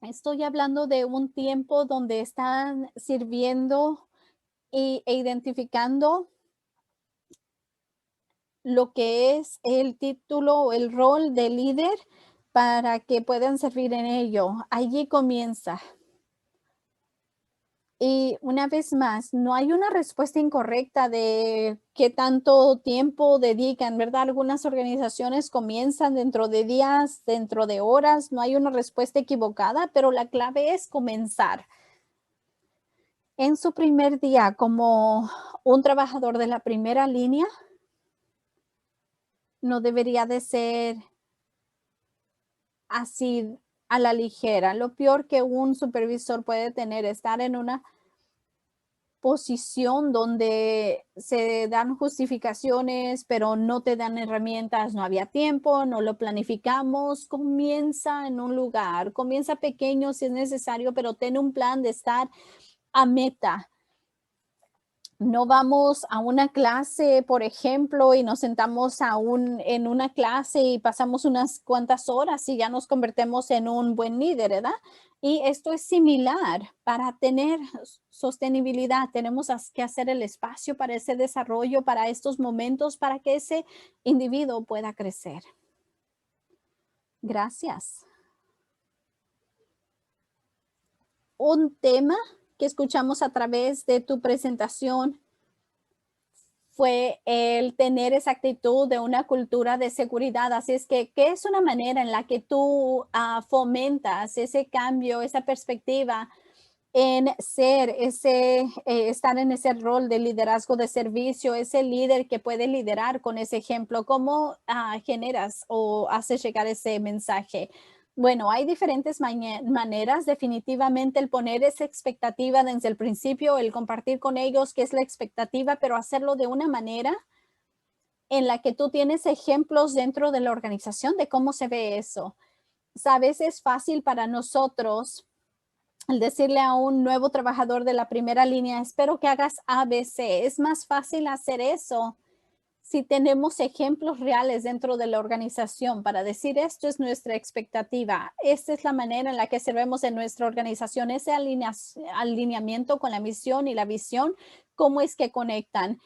Estoy hablando de un tiempo donde están sirviendo e identificando lo que es el título o el rol de líder para que puedan servir en ello. Allí comienza. Y una vez más, no hay una respuesta incorrecta de qué tanto tiempo dedican, ¿verdad? Algunas organizaciones comienzan dentro de días, dentro de horas, no hay una respuesta equivocada, pero la clave es comenzar. En su primer día como un trabajador de la primera línea, no debería de ser así a la ligera. Lo peor que un supervisor puede tener es estar en una posición donde se dan justificaciones, pero no te dan herramientas, no había tiempo, no lo planificamos. Comienza en un lugar, comienza pequeño si es necesario, pero ten un plan de estar a meta. No vamos a una clase, por ejemplo, y nos sentamos en una clase y pasamos unas cuantas horas y ya nos convertimos en un buen líder, ¿verdad? Y esto es similar. Para tener sostenibilidad, tenemos que hacer el espacio para ese desarrollo, para estos momentos, para que ese individuo pueda crecer. Gracias. Un tema que escuchamos a través de tu presentación fue el tener esa actitud de una cultura de seguridad. Así es que, ¿qué es una manera en la que tú fomentas ese cambio, esa perspectiva en estar en ese rol de liderazgo de servicio, ese líder que puede liderar con ese ejemplo? ¿Cómo generas o haces llegar ese mensaje? Bueno, hay diferentes maneras. Definitivamente el poner esa expectativa desde el principio, el compartir con ellos qué es la expectativa, pero hacerlo de una manera en la que tú tienes ejemplos dentro de la organización de cómo se ve eso. Sabes, es fácil para nosotros el decirle a un nuevo trabajador de la primera línea, espero que hagas ABC. Es más fácil hacer eso si tenemos ejemplos reales dentro de la organización para decir esto es nuestra expectativa, esta es la manera en la que servemos en nuestra organización, ese alineamiento con la misión y la visión, cómo es que conectan,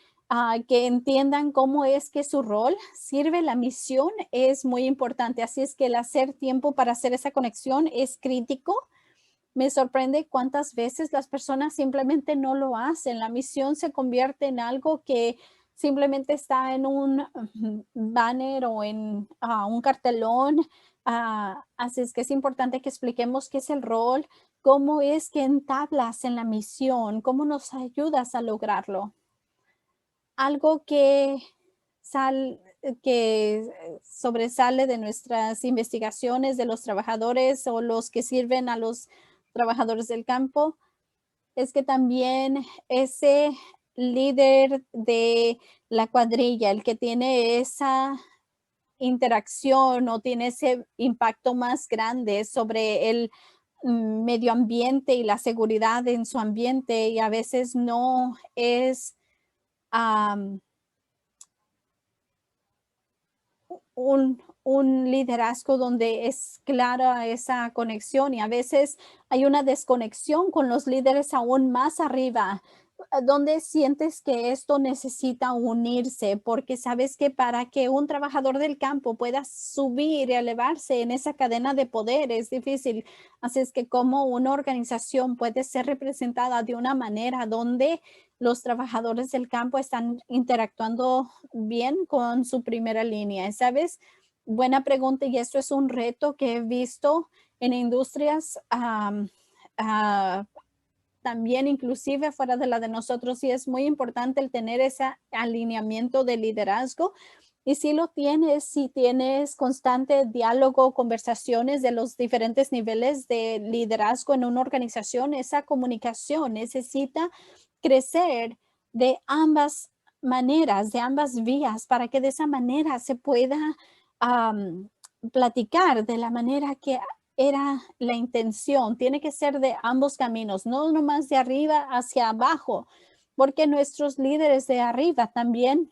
que entiendan cómo es que su rol sirve la misión es muy importante. Así es que el hacer tiempo para hacer esa conexión es crítico. Me sorprende cuántas veces las personas simplemente no lo hacen. La misión se convierte en algo que simplemente está en un banner o en un cartelón. Así es que es importante que expliquemos qué es el rol, cómo es que entablas en la misión, cómo nos ayudas a lograrlo. Algo que sobresale de nuestras investigaciones de los trabajadores o los que sirven a los trabajadores del campo es que también ese líder de la cuadrilla, el que tiene esa interacción o tiene ese impacto más grande sobre el medio ambiente y la seguridad en su ambiente y a veces no es un liderazgo donde es clara esa conexión y a veces hay una desconexión con los líderes aún más arriba, donde sientes que esto necesita unirse, porque sabes que para que un trabajador del campo pueda subir y elevarse en esa cadena de poder es difícil. Así es que como una organización puede ser representada de una manera donde los trabajadores del campo están interactuando bien con su primera línea. ¿Sabes? Buena pregunta y esto es un reto que he visto en industrias también inclusive fuera de la de nosotros y es muy importante el tener ese alineamiento de liderazgo. Y si lo tienes, si tienes constante diálogo, conversaciones de los diferentes niveles de liderazgo en una organización, esa comunicación necesita crecer de ambas maneras, de ambas vías, para que de esa manera se pueda platicar de la manera que era la intención. Tiene que ser de ambos caminos, no nomás de arriba hacia abajo, porque nuestros líderes de arriba también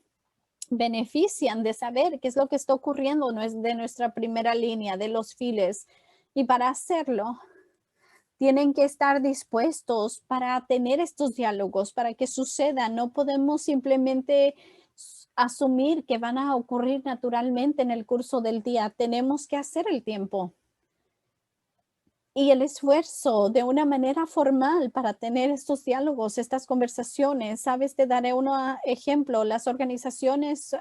benefician de saber qué es lo que está ocurriendo de nuestra primera línea, de los files. Y para hacerlo, tienen que estar dispuestos para tener estos diálogos, para que sucedan. No podemos simplemente asumir que van a ocurrir naturalmente en el curso del día. Tenemos que hacer el tiempo y el esfuerzo de una manera formal para tener estos diálogos, estas conversaciones. Sabes, te daré un ejemplo. Las organizaciones,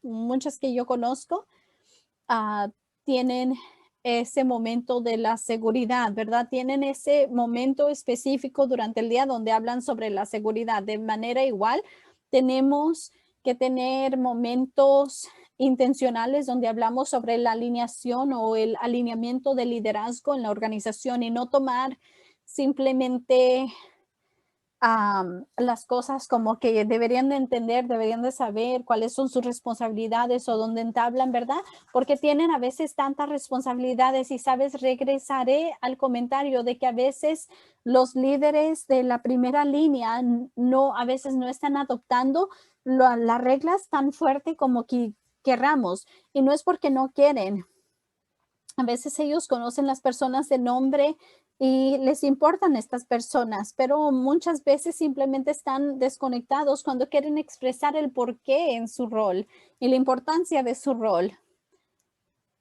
muchas que yo conozco, tienen ese momento de la seguridad, ¿verdad? Tienen ese momento específico durante el día donde hablan sobre la seguridad. De manera igual, tenemos que tener momentos intencionales donde hablamos sobre la alineación o el alineamiento de liderazgo en la organización y no tomar simplemente las cosas como que deberían de entender, deberían de saber cuáles son sus responsabilidades o dónde entablan, ¿verdad? Porque tienen a veces tantas responsabilidades y, sabes, regresaré al comentario de que a veces los líderes de la primera línea a veces no están adoptando las reglas tan fuerte como que querramos y no es porque no quieren. A veces ellos conocen las personas de nombre y les importan estas personas, pero muchas veces simplemente están desconectados cuando quieren expresar el porqué en su rol y la importancia de su rol.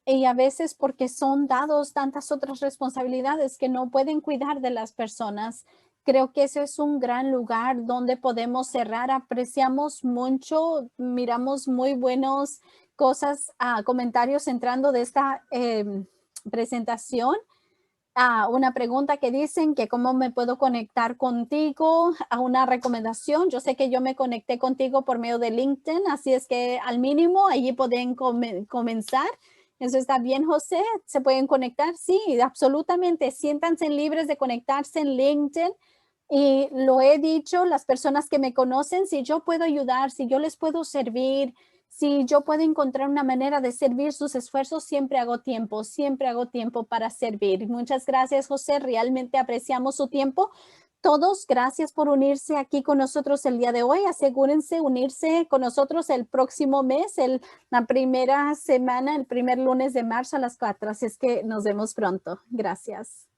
Y a veces porque son dados tantas otras responsabilidades que no pueden cuidar de las personas. Creo que ese es un gran lugar donde podemos cerrar. Apreciamos mucho, miramos muy buenos cosas, comentarios entrando de esta presentación. Una pregunta que dicen que cómo me puedo conectar contigo, a una recomendación. Yo sé que yo me conecté contigo por medio de LinkedIn, así es que al mínimo allí pueden comenzar. Eso está bien, José. ¿Se pueden conectar? Sí, absolutamente. Siéntanse libres de conectarse en LinkedIn. Y lo he dicho, las personas que me conocen, si yo puedo ayudar, si yo les puedo servir, si yo puedo encontrar una manera de servir sus esfuerzos, siempre hago tiempo para servir. Muchas gracias, José. Realmente apreciamos su tiempo. Todos, gracias por unirse aquí con nosotros el día de hoy. Asegúrense unirse con nosotros el próximo mes, la primera semana, el primer lunes de marzo a las 4. Así es que nos vemos pronto. Gracias.